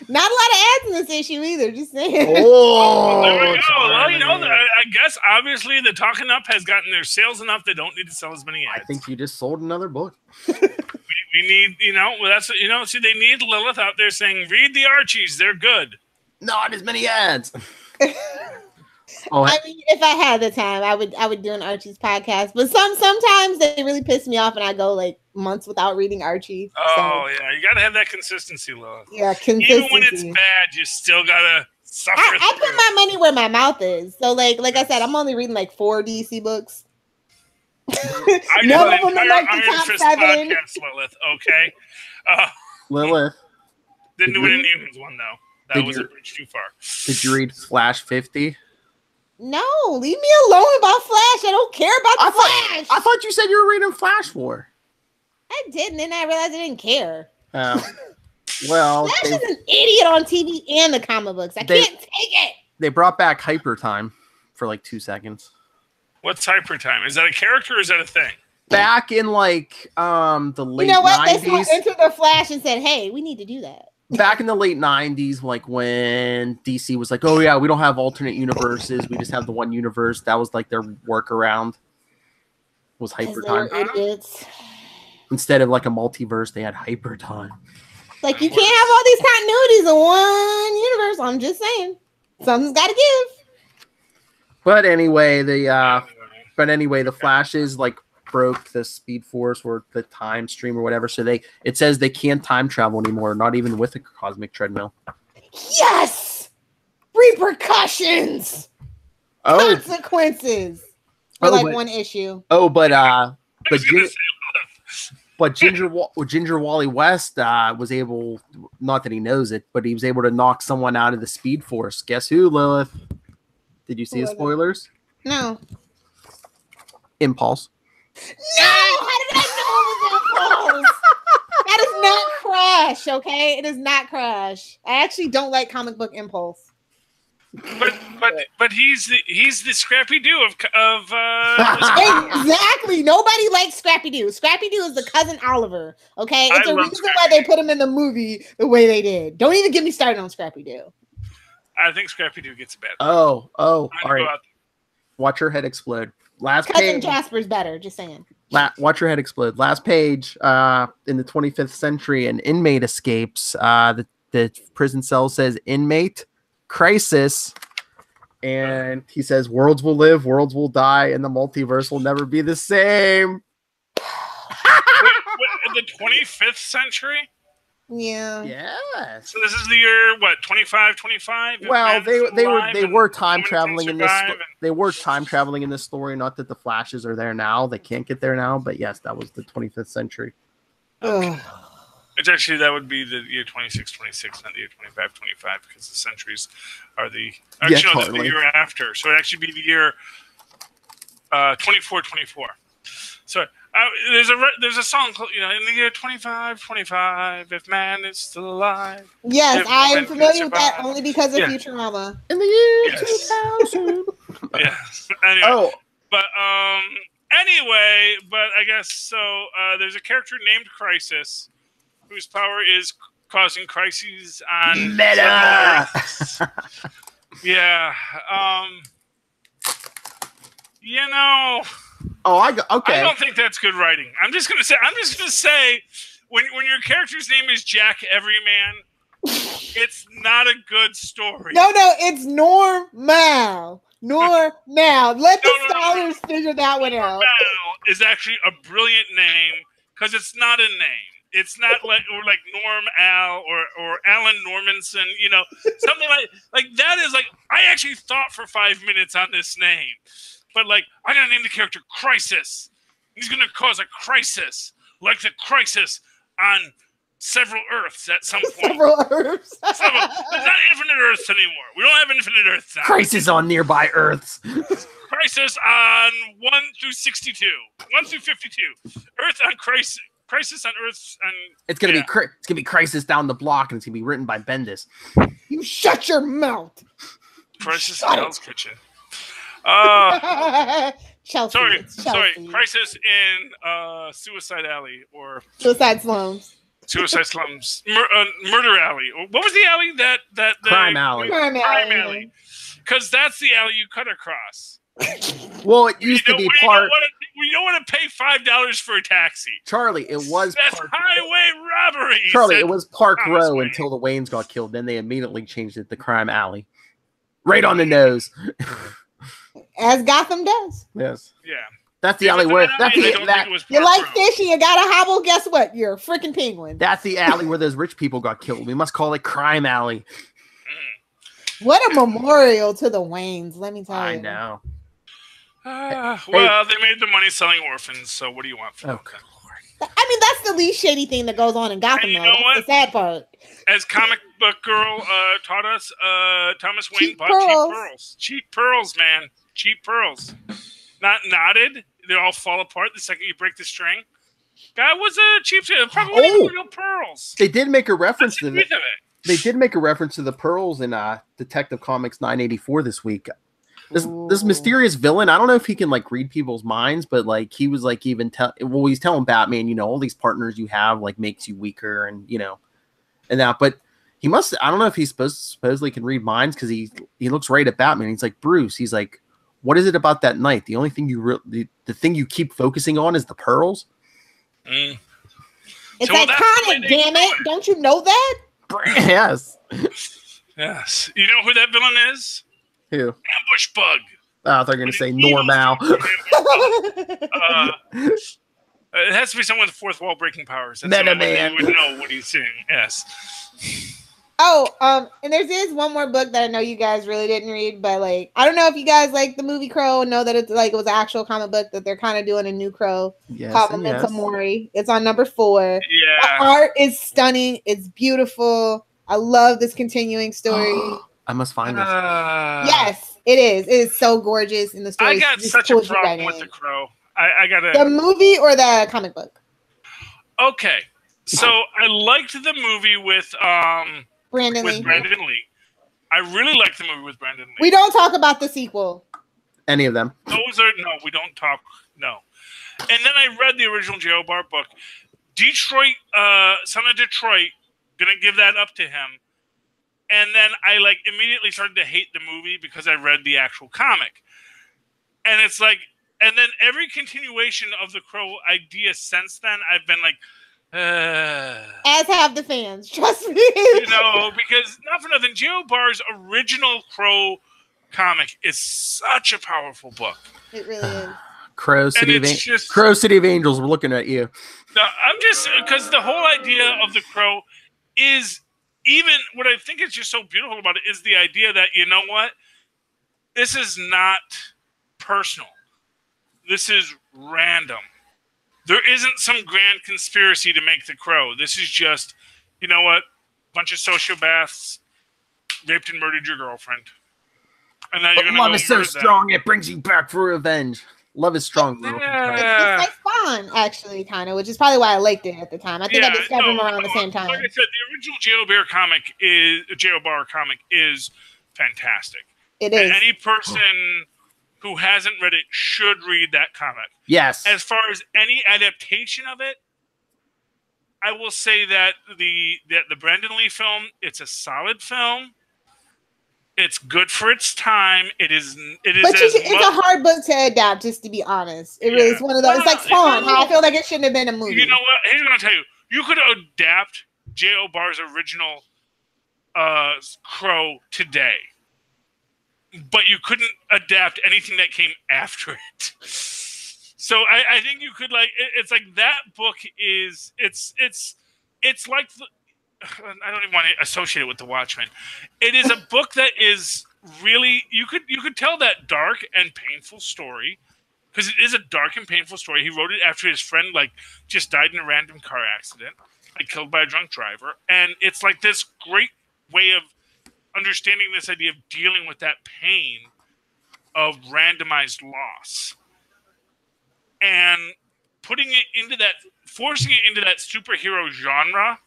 Not a lot of ads in this issue either, just saying. Oh, there we go. Well, I guess obviously the Talking Up has gotten their sales enough they don't need to sell as many ads. I think you just sold another book. We need, that's see, they need Lilith out there saying, read the Archies, they're good. Not as many ads. I mean, if I had the time, I would do an Archie's podcast. But sometimes they really piss me off, and I go like months without reading Archie. Oh yeah, you gotta have that consistency, Lilith. Yeah, consistency. Even when it's bad, you still gotta suffer. I put my money where my mouth is. So like I said, I'm only reading like 4 DC books. None of them are like the top 7. Podcast, Lilith. Okay. Lilith. Didn't do it in the Humans one though. That was a bridge too far. Did you read Flash 50? No, leave me alone about Flash. I don't care about the Flash. I thought you said you were reading Flash 4. I didn't, and I realized I didn't care. Well, Flash is an idiot on TV and the comic books. I can't take it. They brought back Hyper Time for like 2 seconds. What's Hyper Time? Is that a character or is that a thing? Back in like the late 90s. You know what? They entered the Flash and said, "Hey, we need to do that." Back in the late 90s, like when DC was like, oh yeah, we don't have alternate universes, we just have the one universe. That was like their workaround. Was Hyper Time. Idiots. Instead of like a multiverse, they had Hyper Time. Like you can't have all these continuities in one universe. I'm just saying, something's got to give. But anyway, the Flashes like broke the Speed Force or the time stream or whatever, so it says they can't time travel anymore, not even with a cosmic treadmill. Yes, repercussions, consequences for one issue. But Ginger Wally West was able, not that he knows it, but he was able to knock someone out of the Speed Force. Guess who, Lilith? Did you see the spoilers? No. Impulse. No! How did I know it was Impulse? That is not Crash, okay? It is not Crash. I actually don't like comic book Impulse. But he's the Scrappy Doo of Exactly. Nobody likes Scrappy Doo. Scrappy Doo is the cousin Oliver. Okay, it's a reason why they put him in the movie the way they did. Don't even get me started on Scrappy Doo. I think Scrappy Doo gets a bad. Oh, all right. Watch your head explode. Last cousin page. Jasper's better. Just saying. Watch your head explode. Last page. In the 25th century, an inmate escapes. The prison cell says inmate crisis, and he says worlds will live, worlds will die, and the multiverse will never be the same. In the 25th century? Yeah. Yes. So this is the year what, 25? Well, they were time traveling in this. They were time traveling in this story. Not that the Flashes are there now; they can't get there now. But yes, that was the 25th century. Okay. Which actually, that would be the year 26, not the year 25, because the centuries are the... Actually, no, that's the year after. So it'd actually be the year 24. So there's a song, in the year 25, if man is still alive. Yes, I am familiar with that only because of Futurama. In the year 2000. Yes. Anyway. But I guess so. There's a character named Crisis, whose power is causing crises on Meta. Yeah. Oh, okay. I don't think that's good writing. I'm just gonna say, when your character's name is Jack Everyman, it's not a good story. No, it's normal. Let the scholars figure that one out. Normal is actually a brilliant name because it's not a name. It's not like Norm Al or Alan Normanson, something like that is like I actually thought for 5 minutes on this name. But like I'm gonna name the character Crisis. He's gonna cause a crisis, like the crisis on several Earths at some point. Several Earths. There's not infinite Earths anymore. We don't have infinite Earths now. Crisis on nearby Earths. Crisis on 1 through 62. 1 through 52. Earth on Crisis. Crisis on Earths and it's gonna be Crisis down the block, and it's gonna be written by Bendis. You shut your mouth. Crisis in Hell's Kitchen. Chelsea. Sorry. Crisis in Suicide Alley or Suicide Slums. Suicide Slums. Murder Alley. What was the alley that Crime Alley. Crime Alley. Because that's the alley you cut across. Well, it used to be part. We don't want to pay $5 for a taxi. Charlie, it was. That's highway robbery. Charlie, it was Park Row until the Waynes got killed. Then they immediately changed it to Crime Alley. Right on the nose. As Gotham does. Yes. Yeah. That's the alley where. You like fish and you gotta hobble. Guess what? You're a freaking penguin. That's the alley where those rich people got killed. We must call it Crime Alley. What a memorial to the Waynes. Let me tell you. I know. Well, they made the money selling orphans, so what do you want from them? Good Lord. I mean, that's the least shady thing that goes on in Gotham, though. That's the sad part. As Comic Book Girl taught us, Thomas Wayne cheap bought pearls. cheap pearls. Cheap pearls, man. Cheap pearls. Not knotted. They all fall apart the second you break the string. Guy was a cheap, probably real pearls. They did make a reference to that. They did make a reference to the pearls in Detective Comics 984 this week. This mysterious villain, I don't know if he can like read people's minds, but like he was like he's telling Batman, all these partners you have like makes you weaker, and and that. But he must. I don't know if he supposedly can read minds because he looks right at Batman. He's like, Bruce. He's like, what is it about that night? The only thing the thing you keep focusing on is the pearls. It's iconic, damn it! Don't you know that? Yes. Yes. You know who that villain is? Who? Ambush Bug. Oh, they're going to say normal. It has to be someone with fourth wall breaking powers. Meta Man. You would know what he's saying. Yes. Oh, and there's one more book that I know you guys really didn't read, but like I don't know if you guys like the movie Crow and know that it's like it was an actual comic book that they're kind of doing a new Crow called Memento Mori. It's on number 4. Yeah. The art is stunning. It's beautiful. I love this continuing story. I must find this. Yes, it is. It is so gorgeous in the story. I got such a problem with the Crow. I got the movie or the comic book. Okay, so I liked the movie with Brandon Lee. I really liked the movie with Brandon Lee. We don't talk about the sequel. Any of them? We don't talk. No. And then I read the original J.O. Bar book. Detroit, Son of Detroit, gonna give that up to him. And then I like immediately started to hate the movie because I read the actual comic. And it's like, and then every continuation of the Crow idea since then, I've been like, as have the fans, trust me. Because not for nothing, J.O. Barr's original Crow comic is such a powerful book. It really is. Crow City of Angels, we're looking at you. No, I'm just, because the whole idea of the Crow is, even what I think is just so beautiful about it is the idea that, you know what? This is not personal. This is random. There isn't some grand conspiracy to make the Crow. This is just, you know what? Bunch of sociopaths raped and murdered your girlfriend. And now you're going to love is so strong, it brings you back for revenge. Love is strong. It's like Spawn, actually, kind of, which is probably why I liked it at the time. I think I discovered him around the same time. Like I said, the original J.O. Bar comic is fantastic. It is. And any person who hasn't read it should read that comic. Yes. As far as any adaptation of it, I will say that the Brandon Lee film, it's a solid film. It's good for its time. It is. It is. But it's a hard book to adapt. Just to be honest, it really is one of those. It's like Spawn. How I feel like it shouldn't have been a movie. You know what? Here's what I'm gonna tell you. You could adapt J.O. Barr's original Crow today, but you couldn't adapt anything that came after it. So I think you could it's like that book is it's like I don't even want to associate it with The Watchmen. It is a book that is really you could tell that dark and painful story because it is a dark and painful story. He wrote it after his friend just died in a random car accident, killed by a drunk driver, and it's like this great way of understanding this idea of dealing with that pain of randomized loss and putting it into that, forcing it into that superhero genre.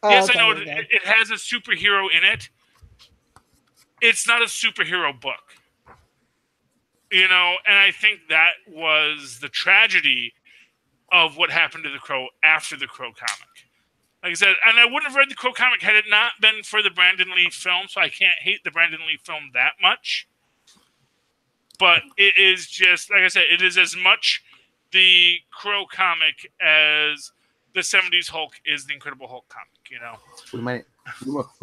Yes, okay, I know it has a superhero in it. It's not a superhero book. And I think that was the tragedy of what happened to the Crow after the Crow comic. Like I said, and I wouldn't have read the Crow comic had it not been for the Brandon Lee film, so I can't hate the Brandon Lee film that much. But it is just, like I said, it is as much the Crow comic as the 70s Hulk is the Incredible Hulk comic, We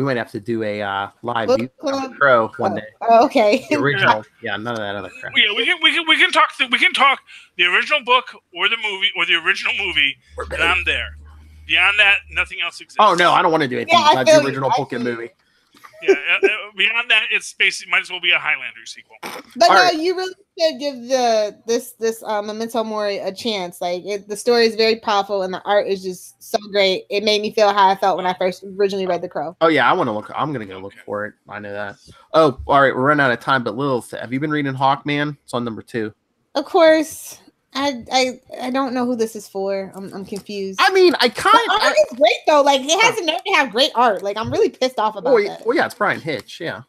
might have to do a live view of the Crow one day. Oh, okay. The original, none of that other crap. Yeah, we can talk the original book or the movie or the original movie, and I'm there. Beyond that, nothing else exists. Oh no, I don't want to do anything besides the original book and movie. Yeah, beyond that, it's basically might as well be a Highlander sequel. But you really should give this Memento Mori a chance. The story is very powerful and the art is just so great. It made me feel how I felt when I first originally read The Crow. Oh yeah, I want to look. I'm gonna go look for it. I know that. Oh, all right, we're running out of time. But Lilith, have you been reading Hawkman? It's on number 2. Of course. I don't know who this is for. I'm confused. I mean, art is great though. It has a nerve to have great art. I'm really pissed off about that. Well, yeah, it's Brian Hitch, yeah.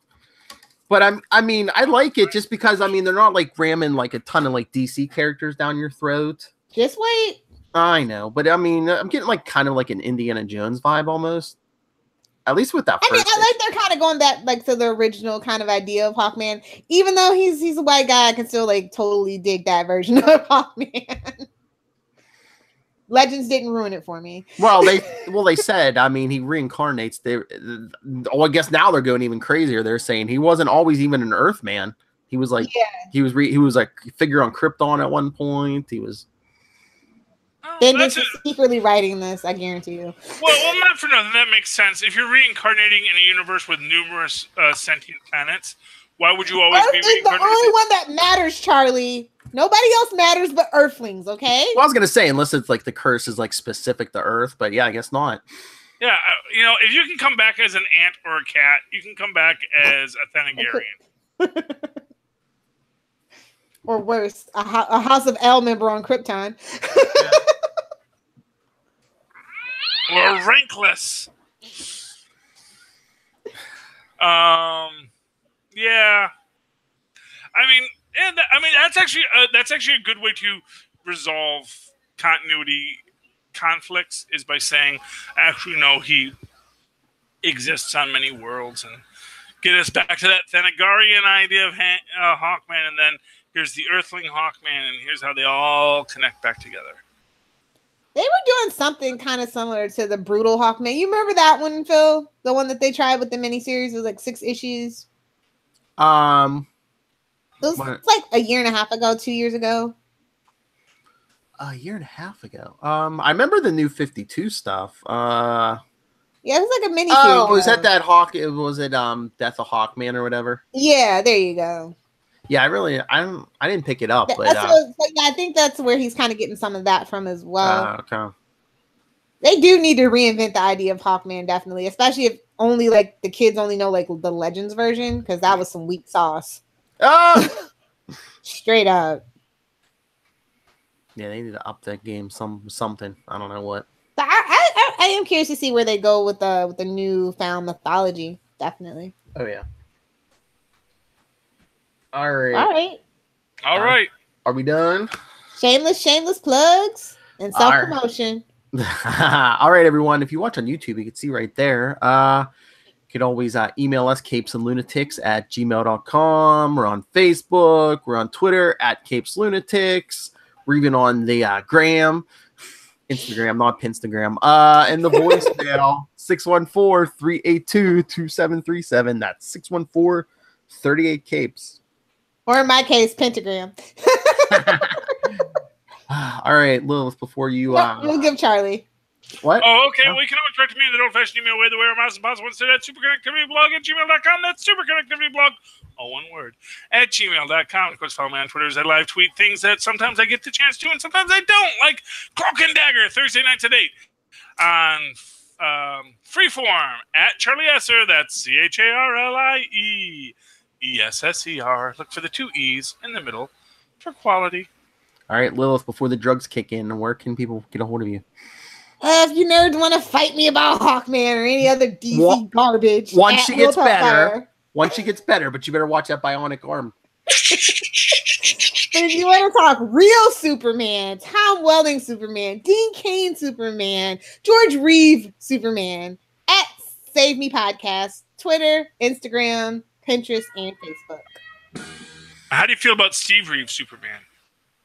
But I like it just because they're not ramming a ton of DC characters down your throat. Just wait. I know, but I'm getting kind of an Indiana Jones vibe almost. At least with that. I like they're kind of going back to the original kind of idea of Hawkman. Even though he's a white guy, I can still totally dig that version of Hawkman. Legends didn't ruin it for me. Well, they said he reincarnates. I guess now they're going even crazier. They're saying he wasn't always even an Earthman. He was he was a figure on Krypton at one point. He was. Bendis is secretly writing this, I guarantee you. Well, not for nothing. That makes sense. If you're reincarnating in a universe with numerous sentient planets, why would you always be reincarnating? The only one that matters, Charlie. Nobody else matters but Earthlings, okay? Well, I was going to say, unless it's the curse is specific to Earth, but yeah, I guess not. Yeah, if you can come back as an ant or a cat, you can come back as a Thanagarian. Or worse, a House of L member on Krypton. Or Rankless. Yeah. That's actually a good way to resolve continuity conflicts is by saying, actually, no, he exists on many worlds, and get us back to that Thanagarian idea of Hawkman, and then here's the Earthling Hawkman, and here's how they all connect back together. They were doing something kind of similar to the Brutal Hawkman. You remember that one, Phil? The one that they tried with the miniseries? It was 6 issues. It was a year and a half ago, 2 years ago. A year and a half ago. I remember the New 52 stuff. Yeah, it was a miniseries. Oh, was that Hawk? Was it Death of Hawkman or whatever? Yeah, there you go. Yeah, I didn't pick it up, but I think that's where he's kind of getting some of that from as well. Okay. They do need to reinvent the idea of Hawkman, definitely, especially if only the kids only know the Legends version, because that was some weak sauce. Oh, straight up. Yeah, they need to up that game something. I don't know what. So I am curious to see where they go with the newfound mythology. Definitely. Oh yeah. All right. Are we done? Shameless plugs and self-promotion. All right, everyone. If you watch on YouTube, you can see right there. can always email us, capesandlunatics@gmail.com. We're on Facebook. We're on Twitter @capeslunatics. We're even on the Instagram, not Pinstagram. And the voicemail, 614-382-2737. That's 614-38-CAPES. Or in my case, Pentagram. All right, Lilith, before you... we'll give Charlie. What? Oh, okay. Well, you can always direct me in the old-fashioned email way, the way our mouse is possible. Instead, at superconnectivityblog@gmail.com. That's superconnectivityblog, all one word, @gmail.com. Of course, follow me on Twitter as I live tweet things that sometimes I get the chance to and sometimes I don't, like Cloak and Dagger, Thursday nights at 8 on Freeform, @CharlieEsser. That's CharlieEsser. Look for the 2 E's in the middle for quality. All right, Lilith, before the drugs kick in, where can people get a hold of you? If you nerds want to fight me about Hawkman or any other DC garbage, once she gets better, but you better watch that bionic arm. But if you want to talk real Superman, Tom Welling Superman, Dean Cain Superman, George Reeve Superman, @Save Me Podcast, Twitter, Instagram, Pinterest, and Facebook. How do you feel about Steve Reeves Superman?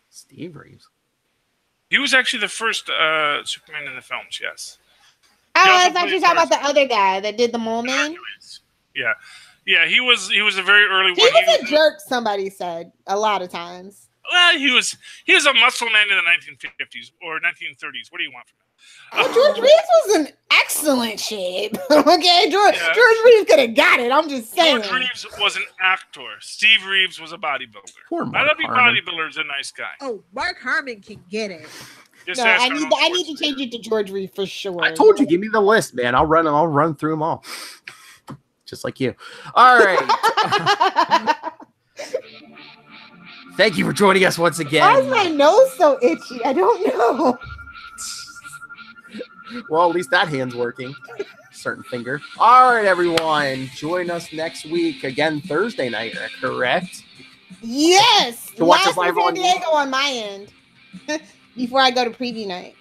Steve Reeves. He was actually the first Superman in the films, yes. Oh, I thought you were talking about the other guy that did the Mole Man. Yeah. Yeah, he was a very early one. He was a jerk, somebody said, a lot of times. Well, he was a muscle man in the 1950s or 1930s. What do you want from him? George Reeves was in excellent shape. Okay, George Reeves could have got it. I'm just saying. George Reeves was an actor. Steve Reeves was a bodybuilder. Poor Mark I love you, Harmon. bodybuilder's a nice guy. Oh, Mark Harmon can get it. Just No, ask I Arnold need to change it to George Reeves for sure. I told you, give me the list, man. I'll run through them all. Just like you. All right. Thank you for joining us once again. Why is my nose so itchy? I don't know. Well, at least that hand's working. Certain finger. All right, everyone. Join us next week. Again, Thursday night, correct? Yes. To watch us Last live San on Diego on my end. Before I go to preview night.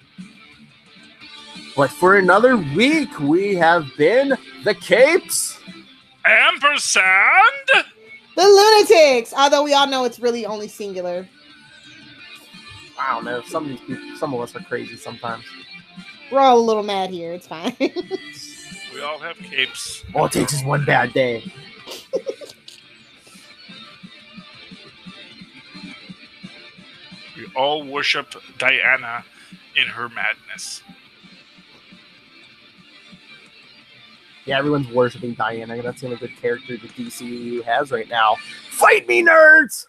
But for another week, we have been the Capes. Ampersand. The Lunatics. Although we all know it's really only singular. I don't know. Some of these people, some of us are crazy sometimes. We're all a little mad here. It's fine. We all have capes. All it takes is one bad day. We all worship Diana in her madness. Yeah, everyone's worshiping Diana. That's the only good character the DCU has right now. Fight me, nerds!